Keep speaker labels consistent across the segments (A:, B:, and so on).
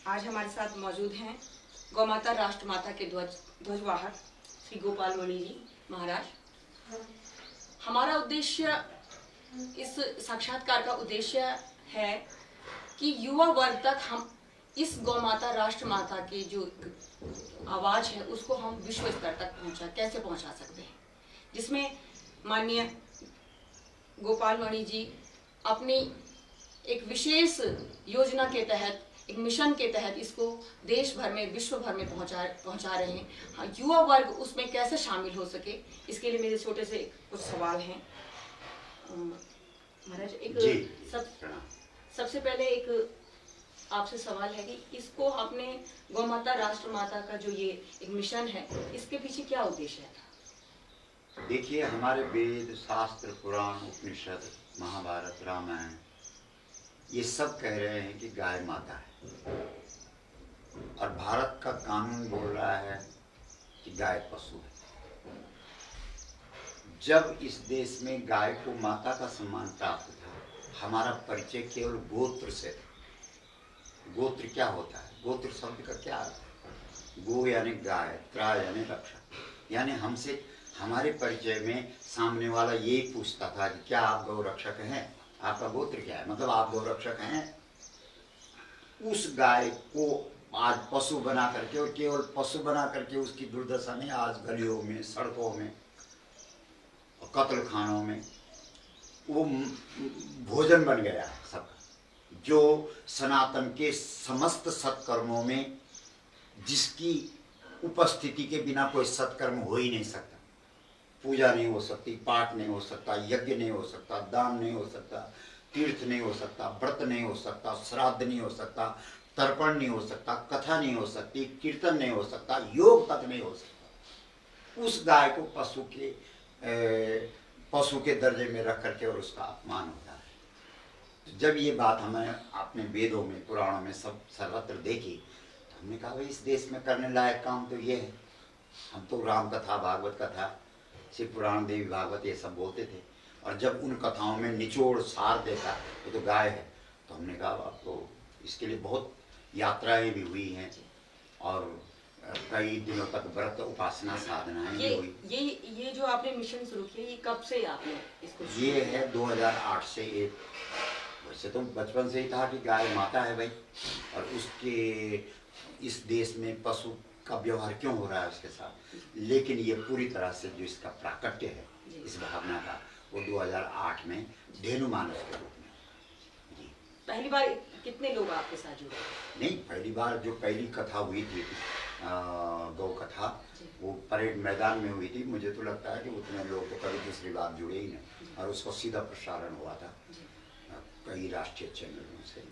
A: आज हमारे साथ मौजूद हैं गौ माता राष्ट्र माता के ध्वजवाहक श्री गोपाल मणि जी महाराज। हमारा उद्देश्य, इस साक्षात्कार का उद्देश्य है कि युवा वर्ग तक हम इस गौ माता राष्ट्र माता की जो आवाज है उसको हम विश्व स्तर तक कैसे पहुंचा सकते हैं, जिसमें माननीय गोपाल मणि जी अपनी एक विशेष योजना के तहत, एक मिशन के तहत इसको देश भर में, विश्व भर में पहुंचा रहे हैं। हाँ, युवा वर्ग उसमें कैसे शामिल हो सके, इसके लिए मेरे छोटे से कुछ सवाल हैं महाराज। सबसे पहले एक आपसे सवाल है कि इसको आपने गौ माता राष्ट्र माता का जो ये एक मिशन है, इसके पीछे क्या उद्देश्य है?
B: देखिए, हमारे वेद, शास्त्र, पुराण, उपनिषद, महाभारत, रामायण, ये सब कह रहे हैं कि गाय माता है, और भारत का कानून बोल रहा है कि गाय पशु है। जब इस देश में गाय को माता का सम्मान प्राप्त था, हमारा परिचय केवल गोत्र से था। गोत्र क्या होता है? गोत्र शब्द का क्या अर्थ है? गो यानी गाय, त्रा यानी रक्षक। यानी हमसे, हमारे परिचय में सामने वाला यही पूछता था कि क्या आप गौ रक्षक हैं? आपका गोत्र क्या है? मतलब आप गौ रक्षक हैं। उस गाय को आज पशु बना करके, और केवल पशु बना करके उसकी दुर्दशा नहीं, आज गलियों में, सड़कों में, कत्ल खानों में वो भोजन बन गया है सबका, जो सनातन के समस्त सत्कर्मों में, जिसकी उपस्थिति के बिना कोई सत्कर्म हो ही नहीं सकता। पूजा नहीं हो सकती, पाठ नहीं हो सकता, यज्ञ नहीं हो सकता, दान नहीं हो सकता, तीर्थ नहीं हो सकता, व्रत नहीं हो सकता, श्राद्ध नहीं हो सकता, तर्पण नहीं हो सकता, कथा नहीं हो सकती, कीर्तन नहीं हो सकता, योग तक नहीं हो सकता। उस गाय को पशु के दर्जे में रख करके और उसका अपमान होता है। तो जब ये बात हमें अपने वेदों में, पुराणों में सब सर्वत्र देखी, तो हमने कहा भाई, इस देश में करने लायक काम तो ये है। हम तो राम कथा, भागवत कथा, शिव पुराण, देवी भागवत ये सब बोलते थे, और जब उन कथाओं में निचोड़ सार देखा तो गाय है, तो हमने कहा अब तो इसके लिए बहुत यात्राएं भी हुई हैं, और कई दिनों तक व्रत, उपासना, साधनाएं भी हुई।
A: ये जो आपने मिशन शुरू किया, ये कब से आपने इसको?
B: ये है 2008 से। एक वैसे तो बचपन से ही था कि गाय माता है भाई, और उसके इस देश में पशु का व्यवहार क्यों हो रहा है उसके साथ, लेकिन ये पूरी तरह से जो इसका प्राकट्य है इस भावना का, वो 2008 में धेनु मानस के रूप में। जी।
A: पहली बार कितने लोग आपके साथ जुड़े?
B: नहीं, पहली बार जो पहली कथा हुई थी, गौ कथा, वो परेड मैदान में हुई थी। मुझे तो लगता है कि उतने लोग तो कभी दूसरी बार जुड़े ही नहीं, और उसको सीधा प्रसारण हुआ था कई राष्ट्रीय चैनलों से,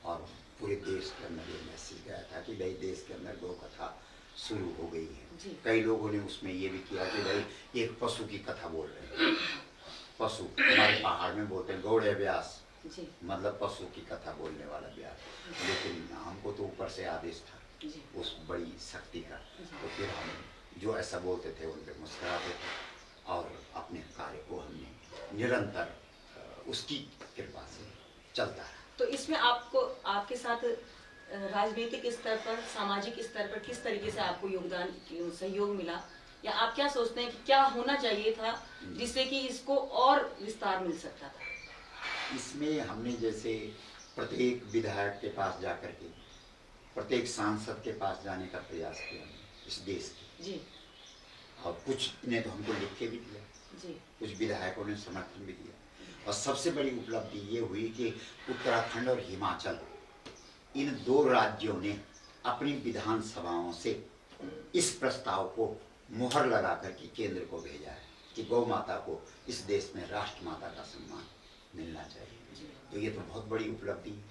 B: और पूरे देश के अंदर ये मैसेज गया था कि भाई देश के अंदर गौ कथा शुरू हो गई है। कई लोगों ने उसमें ये भी किया कि भाई एक पशु की कथा बोल रहे हैं। पशु हमारे पहाड़ में बोलते हैं गौड़े व्यास, मतलब पशु की कथा बोलने वाला व्यास। लेकिन हमको तो ऊपर से आदेश था उस बड़ी शक्ति का, तो फिर हम जो ऐसा बोलते थे उन पर मुस्कुराते थे, और अपने कार्य को हमने निरंतर उसकी कृपा से चलता रहा।
A: तो इसमें आपको, आपके साथ राजनीतिक स्तर पर, सामाजिक स्तर पर किस तरीके से आपको योगदान, सहयोग मिला, या आप क्या सोचते हैं कि क्या होना चाहिए था जिससे कि इसको और विस्तार मिल सकता था?
B: इसमें हमने जैसे प्रत्येक विधायक के पास जाकर के, प्रत्येक सांसद के पास जाने का प्रयास किया इस देश के
A: जी, और
B: कुछ ने तो हमको लिख के भी दिया
A: जी,
B: कुछ विधायकों ने समर्थन भी दिया, और सबसे बड़ी उपलब्धि ये हुई कि उत्तराखंड और हिमाचल, इन दो राज्यों ने अपनी विधानसभाओं से इस प्रस्ताव को मुहर लगा करके केंद्र को भेजा है कि गौ माता को इस देश में राष्ट्र माता का सम्मान मिलना चाहिए। तो ये तो बहुत बड़ी उपलब्धि है,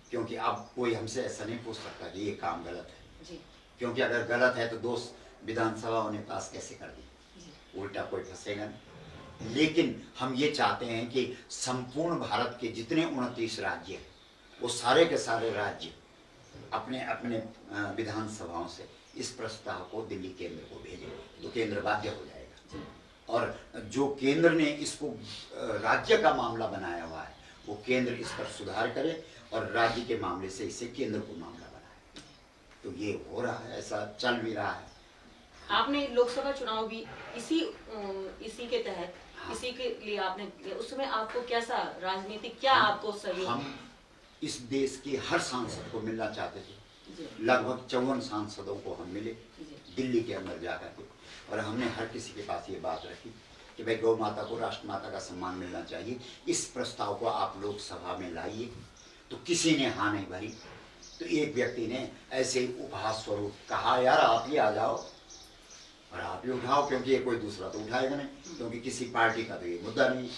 B: क्योंकि अब कोई हमसे ऐसा नहीं पूछ सकता कि ये काम गलत है, क्योंकि अगर गलत है तो दोष विधानसभाओं ने पास कैसे कर दी, उल्टा कोई फंसेगा नहीं। लेकिन हम ये चाहते हैं कि संपूर्ण भारत के जितने 29 राज्य हैं, वो सारे के सारे राज्य अपने अपने विधानसभाओं से इस प्रस्ताव को दिल्ली केंद्र को भेजें, तो केंद्र बाध्य हो जाएगा। और जो केंद्र ने इसको राज्य का मामला बनाया हुआ है, वो केंद्र इस पर सुधार करे, और राज्य के मामले से इसे केंद्र को मामला बनाए। तो ये हो रहा है, ऐसा चल भी रहा है।
A: आपने लोकसभा चुनाव भी इसी के तहत,
B: हाँ।
A: इसी के लिए आपने, उस समय आपको कैसा राजनीतिक, क्या आपको सहयोग?
B: हम इस देश के हर सांसद को मिलना चाहते थे।
A: जी
B: लगभग 54 सांसदों को हम मिले
A: जी
B: दिल्ली के अंदर जाकर के, और हमने हर किसी के पास ये बात रखी कि भाई गौ माता को राष्ट्र माता का सम्मान मिलना चाहिए, इस प्रस्ताव को आप लोकसभा में लाइए। तो किसी ने हाँ नहीं भरी। तो एक व्यक्ति ने ऐसे ही उपहास स्वरूप कहा, यार आप ही आ जाओ और आप ही उठाओ, क्योंकि ये कोई दूसरा तो उठाएगा नहीं, क्योंकि किसी पार्टी का तो ये मुद्दा नहीं।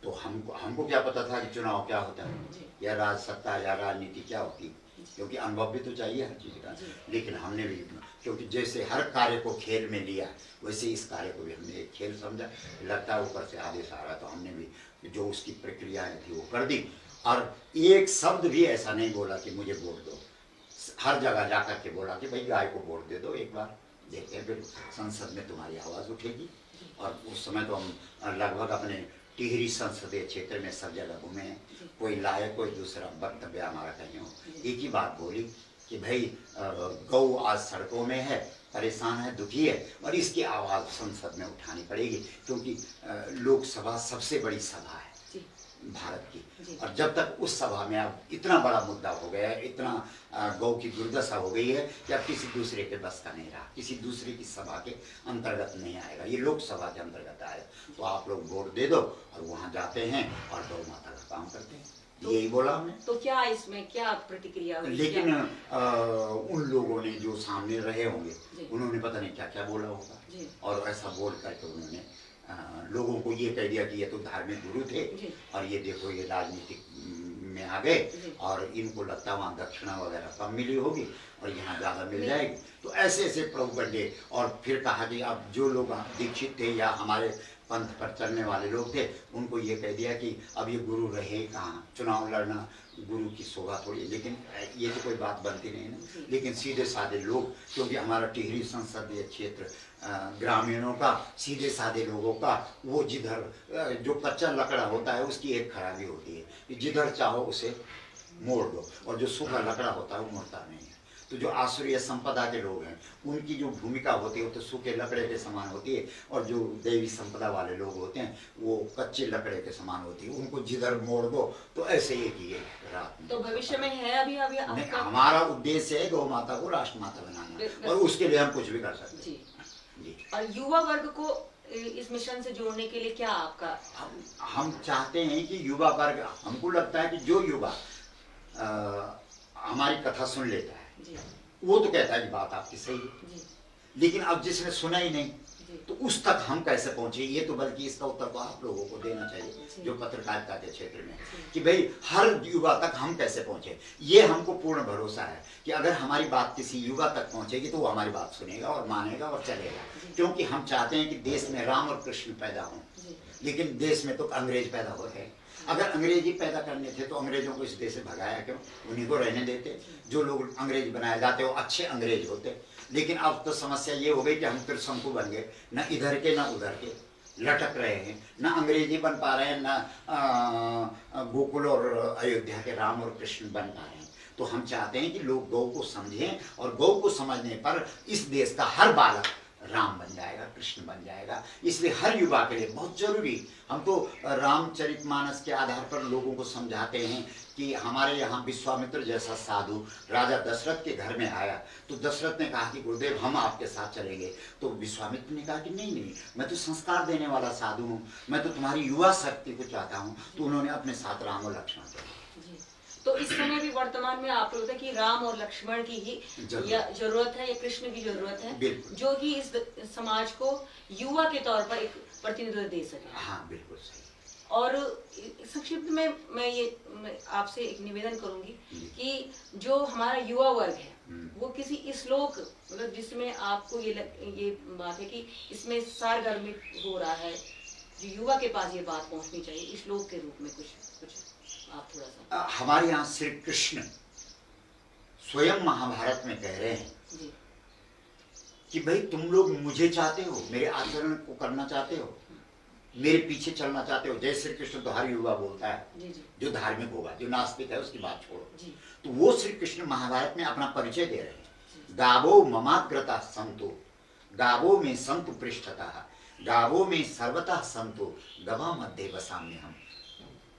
B: तो हमको क्या पता था कि चुनाव क्या होता है, या राज सत्ता या राजनीति क्या होती है, क्योंकि अनुभव भी तो चाहिए हर चीज का। लेकिन हमने भी, क्योंकि जैसे हर कार्य को खेल में लिया, वैसे इस कार्य को भी हमने एक खेल समझा। लगता है ऊपर से आदेश आ रहा, तो हमने भी जो उसकी प्रक्रियाएं थी वो कर दी, और एक शब्द भी ऐसा नहीं बोला कि मुझे वोट दो। हर जगह जाकर के बोला कि भाई गाय को वोट दे दो, एक बार देखते हैं फिर संसद में तुम्हारी आवाज उठेगी। और उस समय तो हम लगभग अपने टिहरी संसदीय क्षेत्र में सब जगह घूमे हैं, कोई लाए कोई दूसरा वक्तव्य हमारा कहीं हो। एक ही बात बोली कि भाई गौ आज सड़कों में है, परेशान है, दुखी है, और इसकी आवाज़ संसद में उठानी पड़ेगी, क्योंकि लोकसभा सबसे बड़ी सभा है भारत की। और जब तक उस सभा में अब इतना बड़ा मुद्दा हो गया है, इतना गौ की दुर्दशा हो गई है कि अब किसी दूसरे के बस का नहीं रहा, किसी दूसरे की सभा के अंतर्गत नहीं आएगा, ये लोकसभा के अंतर्गत आएगा। तो आप लोग वोट दे दो, और वहाँ जाते हैं और गौ माता का काम करते हैं। तो यही बोला हमने।
A: तो क्या इसमें क्या प्रतिक्रिया हुई?
B: लेकिन उन लोगों ने जो सामने रहे होंगे, उन्होंने पता नहीं क्या क्या बोला होगा, और ऐसा बोल करके उन्होंने लोगों को ये कह दिया कि ये तो धार्मिक गुरु थे, और ये देखो ये राजनीतिक में आ गए, और इनको लगता वहाँ दक्षिणा वगैरह कम मिली होगी और यहाँ ज़्यादा मिल जाएगी। तो ऐसे ऐसे प्रोपगंडे। और फिर कहा कि अब जो लोग दीक्षित थे या हमारे पंथ पर चलने वाले लोग थे, उनको ये कह दिया कि अब ये गुरु रहे कहाँ, चुनाव लड़ना गुरु की शोभा थोड़ी। लेकिन ये तो कोई बात बनती नहीं ना। लेकिन सीधे साधे लोग, क्योंकि हमारा टिहरी संसदीय क्षेत्र ग्रामीणों का, सीधे साधे लोगों का, वो जिधर जो कच्चा लकड़ा होता है उसकी एक खराबी होती है कि जिधर चाहो उसे मोड़ दो, और जो सूखा लकड़ा होता है वो मुड़ता नहीं है। तो जो आसुरीय संपदा के लोग हैं, उनकी जो भूमिका होती है वो तो सूखे लकड़े के समान होती है, और जो देवी संपदा वाले लोग होते हैं वो कच्चे लकड़े के समान होती है, उनको जिधर मोड़ दो तो ऐसे ही किए रात में।
A: तो भविष्य में है अभी
B: हमारा उद्देश्य है गौ माता को राष्ट्र माता बनाना, और उसके लिए हम कुछ भी कर सकते हैं।
A: और युवा वर्ग को इस मिशन से जोड़ने के लिए क्या आपका?
B: हम चाहते हैं कि युवा वर्ग, हमको लगता है कि जो युवा हमारी कथा सुन लेता है वो तो कहता है कि बात आपकी सही है, लेकिन अब जिसने सुना ही नहीं तो उस तक हम कैसे पहुंचे, ये तो बल्कि इसका उत्तर तो आप लोगों को देना चाहिए जो पत्रकारिता के क्षेत्र में, कि भाई हर युवा तक हम कैसे पहुंचे। ये हमको पूर्ण भरोसा है कि अगर हमारी बात किसी युवा तक पहुंचेगी तो वो हमारी बात सुनेगा और मानेगा और चलेगा, क्योंकि हम चाहते हैं कि देश में राम और कृष्ण पैदा हों। लेकिन देश में तो अंग्रेज पैदा हो रहे हैं। अगर अंग्रेजी पैदा करने थे तो अंग्रेजों को इस देश से भगाया क्यों, उन्हीं को रहने देते। जो लोग अंग्रेज बनाए जाते वो अच्छे अंग्रेज होते। लेकिन अब तो समस्या ये हो गई कि हम त्रिशंकु बन गए, न इधर के न उधर के, लटक रहे हैं, न अंग्रेजी बन पा रहे हैं, न गोकुल और अयोध्या के राम और कृष्ण बन पा रहे हैं। तो हम चाहते हैं कि लोग गौ को समझें, और गौ को समझने पर इस देश का हर बालक राम बन जाएगा, कृष्ण बन जाएगा। इसलिए हर युवा के लिए बहुत जरूरी, हम तो रामचरितमानस के आधार पर लोगों को समझाते हैं कि हमारे यहाँ विश्वामित्र जैसा साधु राजा दशरथ के घर में आया, तो दशरथ ने कहा कि गुरुदेव हम आपके साथ चलेंगे। तो विश्वामित्र ने कहा कि नहीं नहीं, मैं तो संस्कार देने वाला साधु हूँ, मैं तो तुम्हारी युवा शक्ति को चाहता हूँ। तो उन्होंने अपने साथ राम और लक्ष्मण को।
A: तो इस समय भी वर्तमान में आप लोग कि राम और लक्ष्मण की ही जरूरत है या कृष्ण की जरूरत है, जो कि इस समाज को युवा के तौर पर एक प्रतिनिधित्व दे सके।
B: हाँ बिल्कुल सही।
A: और संक्षिप्त में मैं आपसे एक निवेदन करूंगी कि जो हमारा युवा वर्ग है वो किसी श्लोक, मतलब जिसमें आपको ये बात है कि इसमें सारगर्भित हो रहा है, जो युवा के पास ये बात पहुंचनी चाहिए, इस श्लोक के रूप में कुछ आप थोड़ा सा।
B: हमारे यहाँ श्री कृष्ण स्वयं महाभारत में कह रहे हैं कि भाई तुम लोग मुझे चाहते हो, मेरे आचरण को करना चाहते हो, मेरे पीछे चलना चाहते हो। जय श्री कृष्ण तो हर युवा बोलता है, जो धार्मिक होगा, जो नास्तिक है उसकी बात छोड़ो। तो वो श्री कृष्ण महाभारत में अपना परिचय दे रहे हैं गावो ममाग्रता संतो, गावो में संतु पृष्ठतः, गावो में सर्वतः संतो, गवा मध्य बसाम्य हम।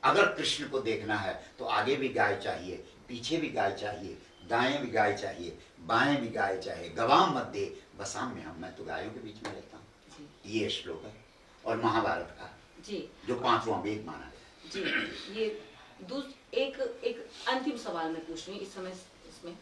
B: अगर कृष्ण को देखना है तो आगे भी गाय चाहिए, पीछे भी गाय चाहिए, दाएं भी गाय चाहिए, बाएं भी गाय चाहिए, गवाम मध्य बसाम्य हम। मैं तो गायों के बीच में रहता हूँ। ये श्लोक है और महाभारत का
A: जी,
B: जो 5वां वेद माना गया।
A: जी, ये एक अंतिम सवाल मैं पूछ रही हूँ इस समय इसमें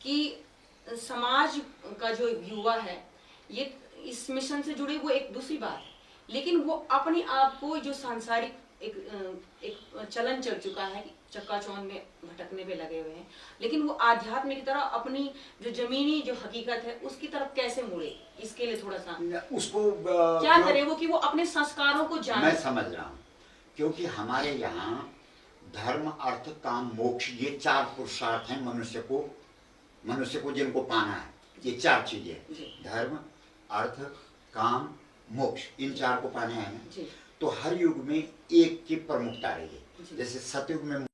A: कि समाज का जो युवा है ये इस मिशन से जुड़े वो एक दूसरी बात है, लेकिन वो अपने आप को जो सांसारिक एक चलन चढ़ चुका है, चक्काचौंध में भटकने पे लगे हुए हैं, लेकिन वो आध्यात्म की तरफ अपनी जो जमीनी जो हकीकत है उसकी तरफ कैसे मुड़े, इसके लिए थोड़ा सा
B: उसको
A: क्या करे वो कि वो अपने संस्कारों को जाने।
B: मैं समझ रहा हूँ, क्योंकि हमारे यहाँ धर्म अर्थ काम मोक्ष ये 4 पुरुषार्थ हैं मनुष्य को जिनको पाना है। ये 4 चीजें, धर्म अर्थ काम मोक्ष, इन 4 को पाने हैं। तो हर युग में एक की प्रमुखता रही है। जैसे सतयुग में